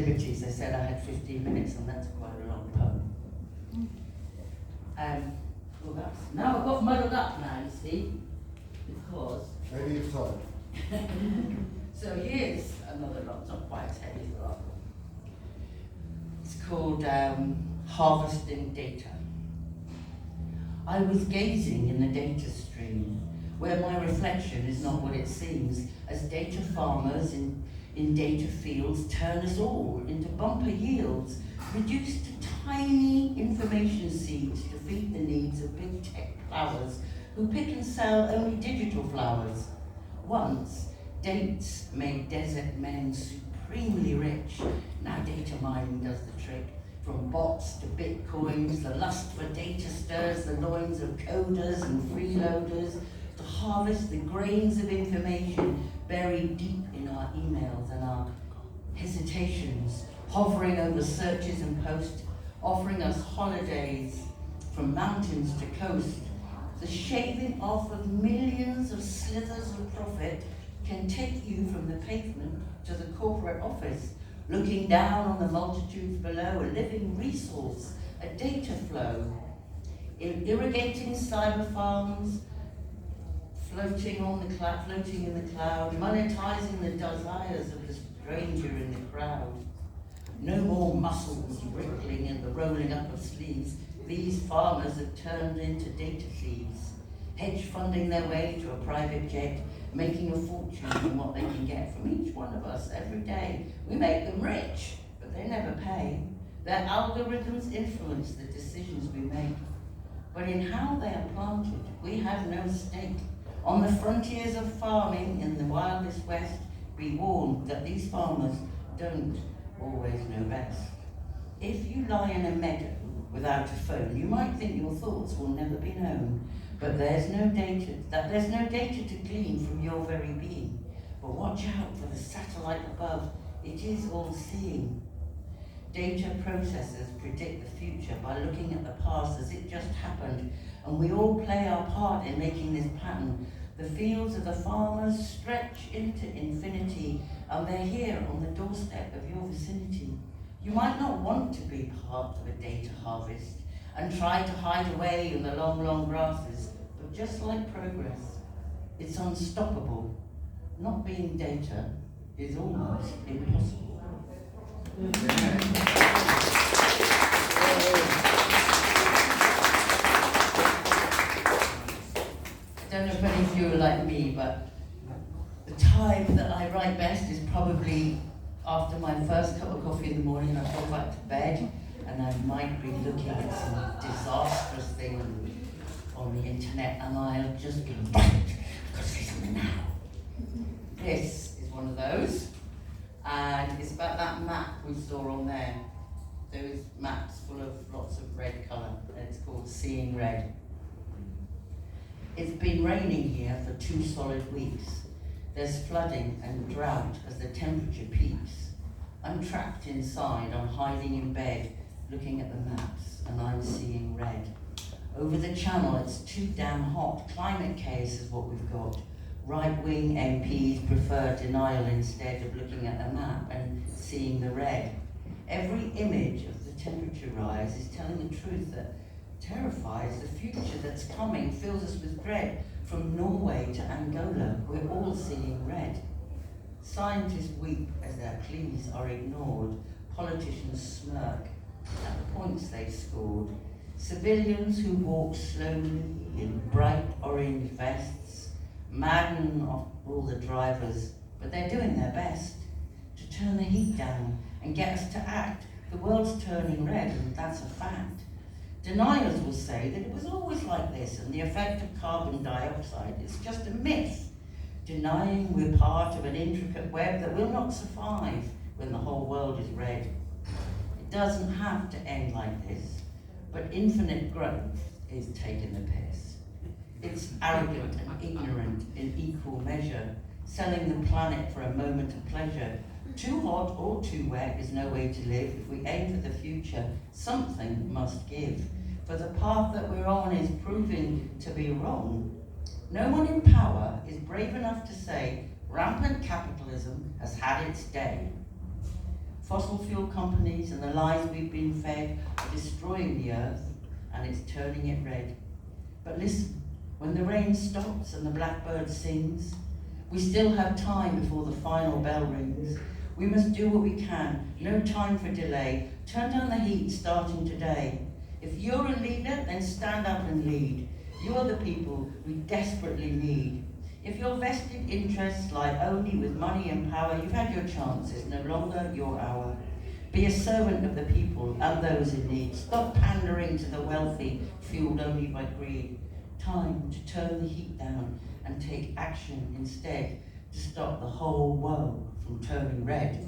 liberties. They said I had 15 minutes, and that's quite a long poem. Now I've got muddled up now, you see, because... Maybe it's time. So here's another lot, not quite as heavy as the last one. It's called Harvesting Data. I was gazing in the data stream, where my reflection is not what it seems, as data farmers in data fields turn us all into bumper yields, reduced to tiny information seeds to feed the needs of big tech flowers who pick and sell only digital flowers. Once, dates made desert men supremely rich. Now data mining does the trick. From bots to bitcoins, the lust for data stirs the loins of coders and freeloaders to harvest the grains of information buried deep in our emails and our hesitations, hovering over searches and posts, offering us holidays from mountains to coast. The shaving off of millions of slithers of profit can take you from the pavement to the corporate office, looking down on the multitudes below, a living resource, a data flow, irrigating cyber farms, floating in the cloud, monetizing the desires of the stranger in the crowd. No more muscles wriggling in the rolling up of sleeves. These farmers have turned into data thieves, hedge funding their way to a private jet, making a fortune from what they can get from each one of us every day. We make them rich, but they never pay. Their algorithms influence the decisions we make. But in how they are planted, we have no stake. On the frontiers of farming in the wildest west, be warned that these farmers don't always know best. If you lie in a meadow without a phone, you might think your thoughts will never be known. But there's no data to glean from your very being. But watch out for the satellite above. It is all-seeing. Data processors predict the future by looking at the past as it just happened, and we all play our part in making this pattern. The fields of the farmers stretch into infinity, and they're here on the doorstep of your vicinity. You might not want to be part of a data harvest and try to hide away in the long, long grasses, but just like progress, it's unstoppable. Not being data is almost impossible. I don't know if any of you are like me, but the time that I write best is probably after my first cup of coffee in the morning. I go back to bed and I might be looking at some disastrous thing on the internet, and I'll just be like, I've got to say something now. This is one of those, and it's about that map we saw on there. Those maps full of lots of red colour, and it's called Seeing Red. It's been raining here for 2 solid weeks. There's flooding and drought as the temperature peaks. I'm trapped inside, I'm hiding in bed, looking at the maps, and I'm seeing red. Over the channel, it's too damn hot. Climate chaos is what we've got. Right-wing MPs prefer denial instead of looking at the map and seeing the red. Every image of the temperature rise is telling the truth that terrifies the future that's coming, fills us with dread. From Norway to Angola, we're all seeing red. Scientists weep as their pleas are ignored. Politicians smirk at the points they've scored. Civilians who walk slowly in bright orange vests madden off all the drivers, but they're doing their best to turn the heat down and get us to act. The world's turning red, and that's a fact. Deniers will say that it was always like this, and the effect of carbon dioxide is just a myth, denying we're part of an intricate web that will not survive when the whole world is red. It doesn't have to end like this, but infinite growth is taking the piss. It's arrogant and ignorant in equal measure, selling the planet for a moment of pleasure. Too hot or too wet is no way to live. If we aim for the future, something must give. For the path that we're on is proving to be wrong. No one in power is brave enough to say rampant capitalism has had its day. Fossil fuel companies and the lies we've been fed are destroying the earth, and it's turning it red. But listen, when the rain stops and the blackbird sings, we still have time before the final bell rings. We must do what we can, no time for delay. Turn down the heat starting today. If you're a leader, then stand up and lead. You're the people we desperately need. If your vested interests lie only with money and power, you've had your chance, it's no longer your hour. Be a servant of the people and those in need. Stop pandering to the wealthy, fueled only by greed. Time to turn the heat down and take action instead to stop the whole world from turning red.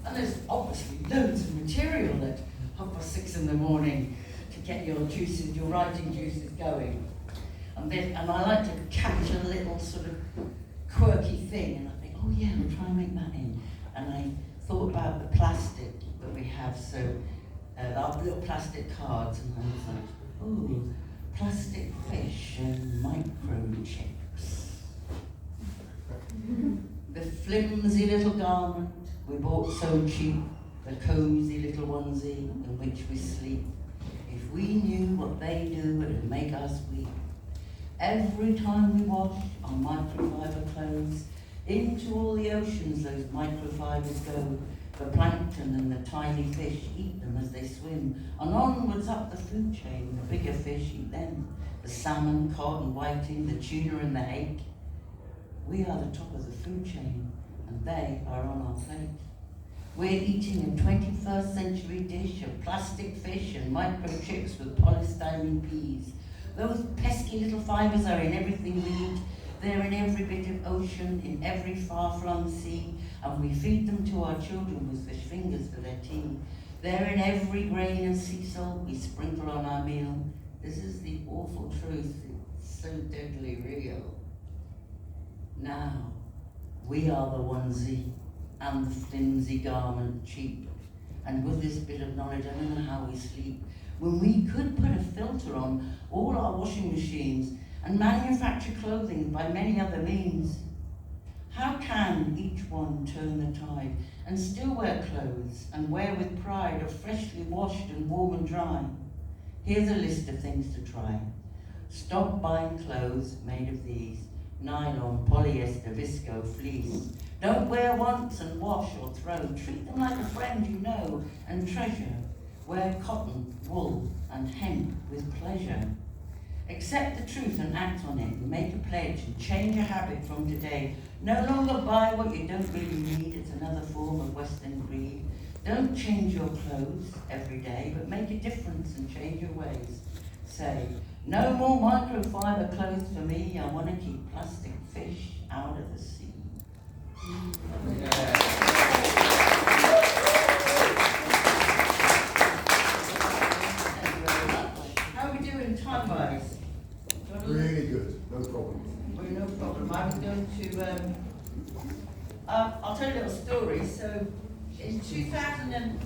And there's obviously loads of material at 6:30 in the morning to get your juices, your writing juices going. And I like to capture a little sort of quirky thing, and I think, oh yeah, we'll try and make that in. And I thought about the plastic that we have, so our little plastic cards, and I was like, oh, plastic fish and microchips. The flimsy little garment we bought so cheap, the cosy little onesie in which we sleep. If we knew what they do, it'd make us weep. Every time we wash our microfiber clothes, into all the oceans those microfibers go. The plankton and the tiny fish eat them as they swim, and onwards up the food chain, the bigger fish eat them. The salmon, cod and whiting, the tuna and the hake. We are the top of the food chain, and they are on our plate. We're eating a 21st century dish of plastic fish and microchips with polystyrene peas. Those pesky little fibres are in everything we eat. They're in every bit of ocean, in every far-flung sea, and we feed them to our children with fish fingers for their tea. They're in every grain of sea salt we sprinkle on our meal. This is the awful truth, it's so deadly real. Now, we are the onesie and the flimsy garment cheap. And with this bit of knowledge, I don't know how we sleep. When we could put a filter on all our washing machines and manufacture clothing by many other means. How can each one turn the tide and still wear clothes and wear with pride of freshly washed and warm and dry? Here's a list of things to try. Stop buying clothes made of these: nylon, polyester, visco, fleece. Don't wear once and wash or throw. Treat them like a friend you know and treasure. Wear cotton, wool and hemp with pleasure. Accept the truth and act on it, and make a pledge and change a habit from today. No longer buy what you don't really need, it's another form of Western greed. Don't change your clothes every day, but make a difference and change your ways. Say, no more microfiber clothes for me, I want to keep plastic fish out of the sea. How are we doing time-wise? Really good, no problem. Well, no problem. I was going to, I'll tell you a little story. So in 2000